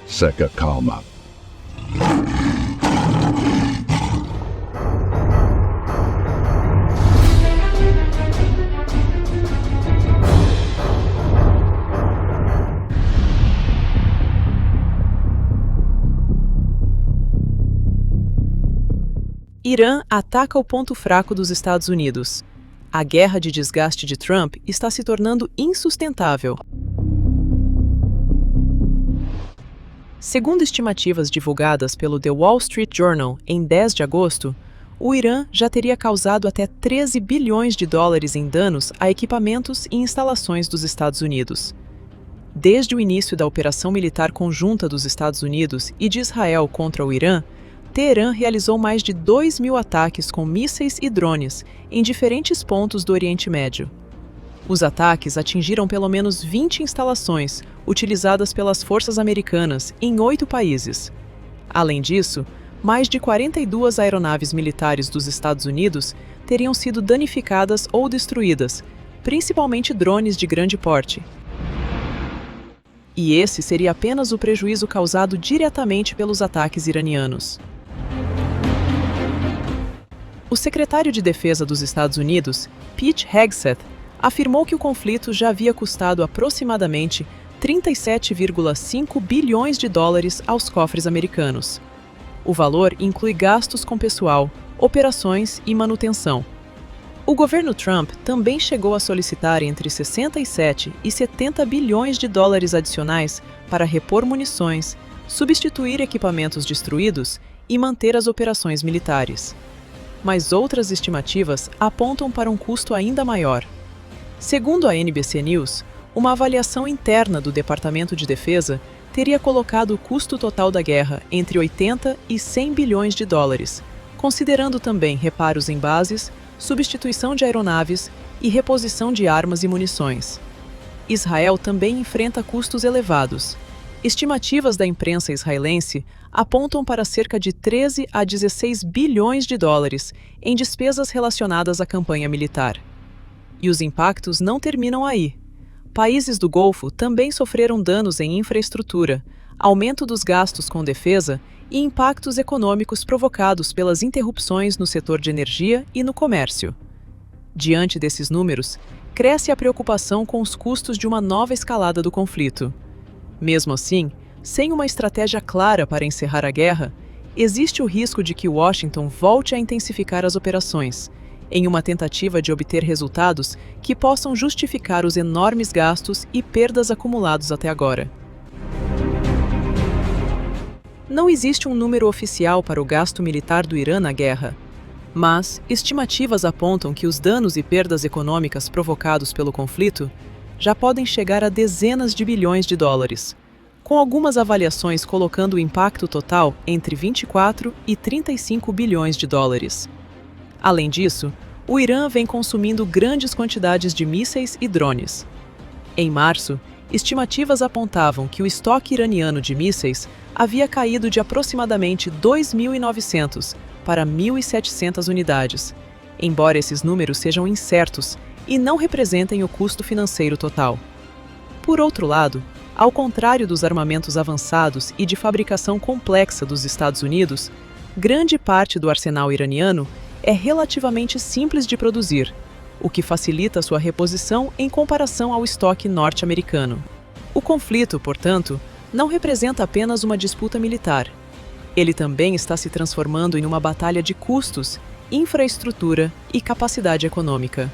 Seca calma. Irã ataca o ponto fraco dos Estados Unidos. A guerra de desgaste de Trump está se tornando insustentável. Segundo estimativas divulgadas pelo The Wall Street Journal em 10 de agosto, o Irã já teria causado até 13 bilhões de dólares em danos a equipamentos e instalações dos Estados Unidos. Desde o início da operação militar conjunta dos Estados Unidos e de Israel contra o Irã, Teherã realizou mais de 2.000 ataques com mísseis e drones em diferentes pontos do Oriente Médio. Os ataques atingiram pelo menos 20 instalações utilizadas pelas forças americanas em 8 países. Além disso, mais de 42 aeronaves militares dos Estados Unidos teriam sido danificadas ou destruídas, principalmente drones de grande porte. E esse seria apenas o prejuízo causado diretamente pelos ataques iranianos. O secretário de Defesa dos Estados Unidos, Pete Hegseth, afirmou que o conflito já havia custado aproximadamente 37,5 bilhões de dólares aos cofres americanos. O valor inclui gastos com pessoal, operações e manutenção. O governo Trump também chegou a solicitar entre 67 e 70 bilhões de dólares adicionais para repor munições, substituir equipamentos destruídos e manter as operações militares. Mas outras estimativas apontam para um custo ainda maior. Segundo a NBC News, uma avaliação interna do Departamento de Defesa teria colocado o custo total da guerra entre 80 e 100 bilhões de dólares, considerando também reparos em bases, substituição de aeronaves e reposição de armas e munições. Israel também enfrenta custos elevados. Estimativas da imprensa israelense apontam para cerca de 13 a 16 bilhões de dólares em despesas relacionadas à campanha militar. E os impactos não terminam aí. Países do Golfo também sofreram danos em infraestrutura, aumento dos gastos com defesa e impactos econômicos provocados pelas interrupções no setor de energia e no comércio. Diante desses números, cresce a preocupação com os custos de uma nova escalada do conflito. Mesmo assim, sem uma estratégia clara para encerrar a guerra, existe o risco de que Washington volte a intensificar as operações, em uma tentativa de obter resultados que possam justificar os enormes gastos e perdas acumulados até agora. Não existe um número oficial para o gasto militar do Irã na guerra, mas estimativas apontam que os danos e perdas econômicas provocados pelo conflito já podem chegar a dezenas de bilhões de dólares, com algumas avaliações colocando o impacto total entre 24 e 35 bilhões de dólares. Além disso, o Irã vem consumindo grandes quantidades de mísseis e drones. Em março, estimativas apontavam que o estoque iraniano de mísseis havia caído de aproximadamente 2.900 para 1.700 unidades, embora esses números sejam incertos e não representem o custo financeiro total. Por outro lado, ao contrário dos armamentos avançados e de fabricação complexa dos Estados Unidos, grande parte do arsenal iraniano é relativamente simples de produzir, o que facilita sua reposição em comparação ao estoque norte-americano. O conflito, portanto, não representa apenas uma disputa militar. Ele também está se transformando em uma batalha de custos, infraestrutura e capacidade econômica.